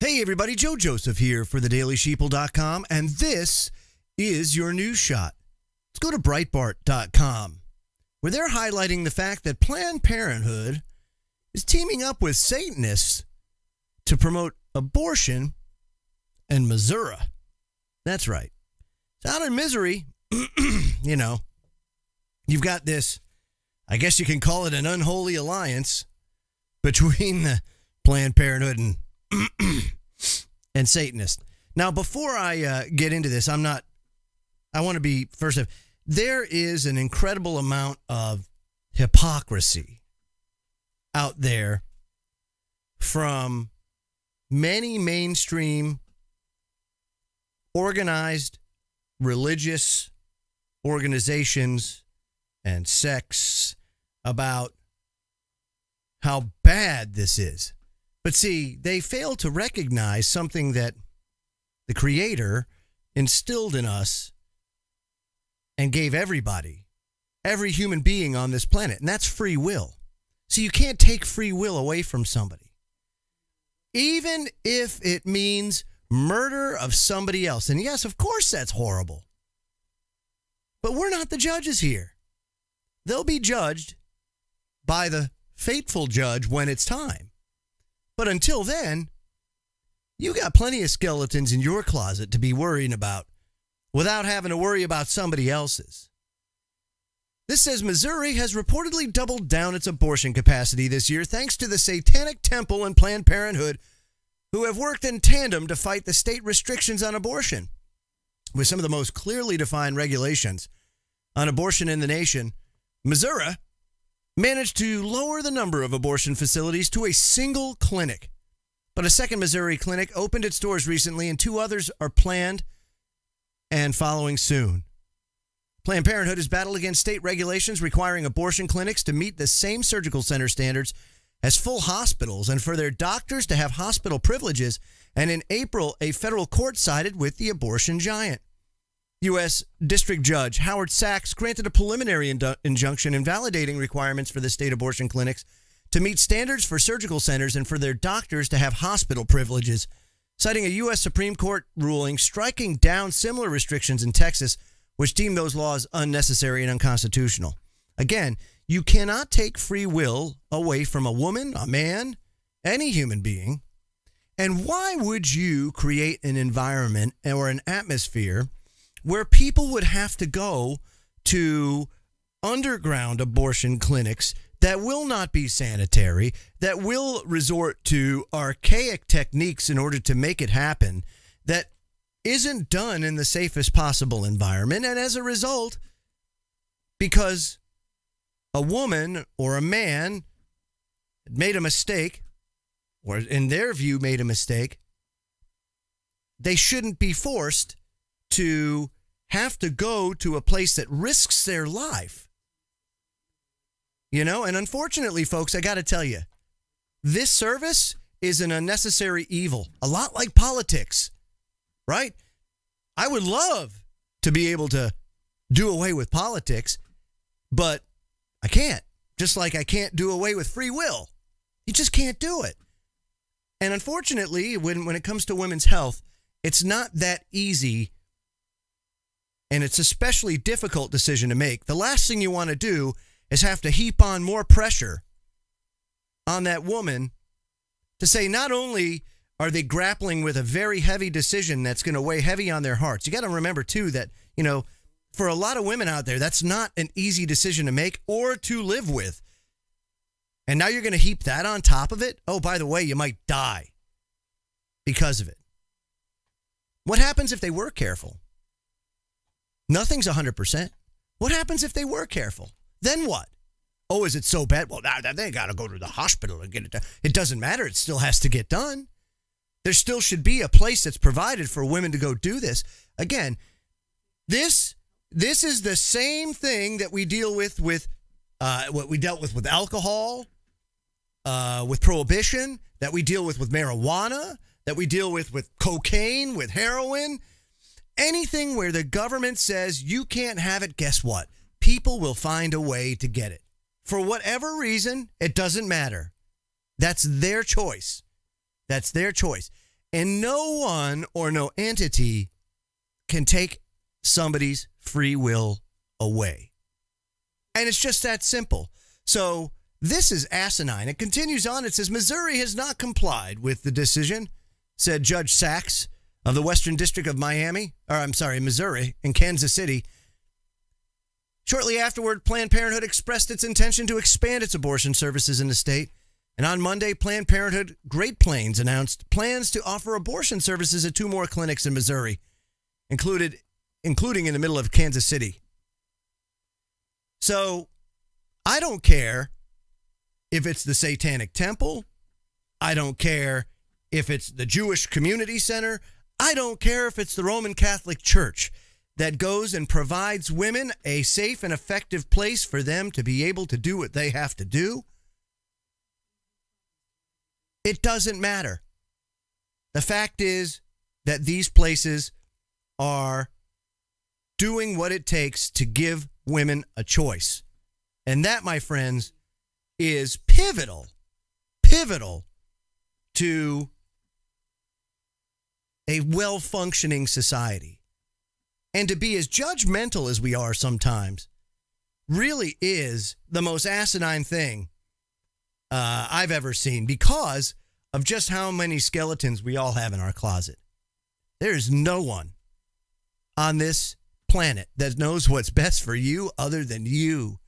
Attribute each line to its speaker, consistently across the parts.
Speaker 1: Hey everybody, Joe Joseph here for thedailysheeple.com, and this is your news shot. Let's go to Breitbart.com, where they're highlighting the fact that Planned Parenthood is teaming up with Satanists to promote abortion in Missouri. That's right. It's out in Missouri, you know, you've got this, I guess you can call it an unholy alliance between the Planned Parenthood and Satanists. Now, before I get into this, I want to be, first of, there is an incredible amount of hypocrisy out there from many mainstream organized religious organizations and sects about how bad this is. But see, they fail to recognize something that the Creator instilled in us and gave everybody, every human being on this planet, and that's free will. So you can't take free will away from somebody, even if it means murder of somebody else. And yes, of course that's horrible. But we're not the judges here. They'll be judged by the fateful judge when it's time. But until then, you got plenty of skeletons in your closet to be worrying about without having to worry about somebody else's. This says Missouri has reportedly doubled down its abortion capacity this year thanks to the Satanic Temple and Planned Parenthood, who have worked in tandem to fight the state restrictions on abortion. With some of the most clearly defined regulations on abortion in the nation, Missouri managed to lower the number of abortion facilities to a single clinic. But a second Missouri clinic opened its doors recently, and two others are planned and following soon. Planned Parenthood has battled against state regulations requiring abortion clinics to meet the same surgical center standards as full hospitals and for their doctors to have hospital privileges. And in April, a federal court sided with the abortion giant. U.S. District Judge Howard Sachs granted a preliminary injunction invalidating requirements for the state abortion clinics to meet standards for surgical centers and for their doctors to have hospital privileges, citing a U.S. Supreme Court ruling striking down similar restrictions in Texas, which deemed those laws unnecessary and unconstitutional. Again, you cannot take free will away from a woman, a man, any human being. And why would you create an environment or an atmosphere where people would have to go to underground abortion clinics that will not be sanitary, that will resort to archaic techniques in order to make it happen, that isn't done in the safest possible environment? And as a result, because a woman or a man made a mistake, or in their view made a mistake, they shouldn't be forced to have to go to a place that risks their life. You know, and unfortunately, folks, I got to tell you, this service is an unnecessary evil, a lot like politics, right? I would love to be able to do away with politics, but I can't, just like I can't do away with free will. You just can't do it. And unfortunately, when it comes to women's health, it's not that easy. And it's an especially difficult decision to make. The last thing you want to do is have to heap on more pressure on that woman to say not only are they grappling with a very heavy decision that's going to weigh heavy on their hearts. You got to remember, too, that, you know, for a lot of women out there, that's not an easy decision to make or to live with. And now you're going to heap that on top of it? Oh, by the way, you might die because of it. What happens if they were careful? Nothing's 100%. What happens if they were careful? Then what? Oh, is it so bad? Well, now they got to go to the hospital and get it done. It doesn't matter. It still has to get done. There still should be a place that's provided for women to go do this. Again, this is the same thing that we deal with what we dealt with alcohol, with prohibition, that we deal with marijuana, that we deal with cocaine, with heroin. Anything where the government says you can't have it, guess what? People will find a way to get it. For whatever reason, it doesn't matter. That's their choice. That's their choice. And no one or no entity can take somebody's free will away. And it's just that simple. So this is asinine. It continues on. It says, Missouri has not complied with the decision, said Judge Sachs of the Western District of Missouri in Kansas City. Shortly afterward, Planned Parenthood expressed its intention to expand its abortion services in the state. And on Monday, Planned Parenthood Great Plains announced plans to offer abortion services at 2 more clinics in Missouri, including in the middle of Kansas City. So I don't care if it's the Satanic Temple. I don't care if it's the Jewish Community Center. I don't care if it's the Roman Catholic Church that goes and provides women a safe and effective place for them to be able to do what they have to do. It doesn't matter. The fact is that these places are doing what it takes to give women a choice. And that, my friends, is pivotal to a well-functioning society. And to be as judgmental as we are sometimes really is the most asinine thing I've ever seen, because of just how many skeletons we all have in our closet. There is no one on this planet that knows what's best for you other than you.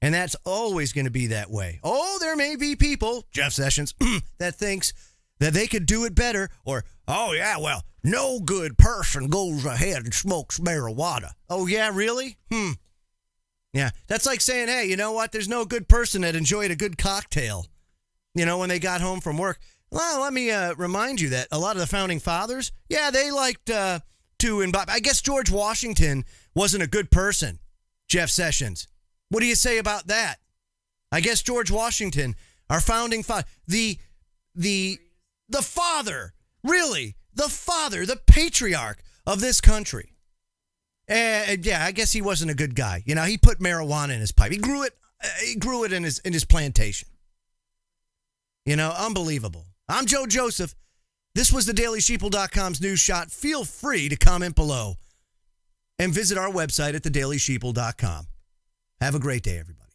Speaker 1: And that's always going to be that way. Oh, there may be people, Jeff Sessions, that thinks that they could do it better. Or, oh, yeah, well, no good person goes ahead and smokes marijuana. Oh, yeah, really? Yeah, that's like saying, hey, you know what? There's no good person that enjoyed a good cocktail, when they got home from work. Well, let me remind you that a lot of the founding fathers, yeah, they liked to imbibe. I guess George Washington wasn't a good person, Jeff Sessions. What do you say about that? I guess George Washington, our founding father, the father, really, the father, the patriarch of this country. Yeah, I guess he wasn't a good guy. He put marijuana in his pipe. He grew it in his plantation. Unbelievable. I'm Joe Joseph. This was the DailySheeple.com's news shot. Feel free to comment below and visit our website at thedailysheeple.com. Have a great day, everybody.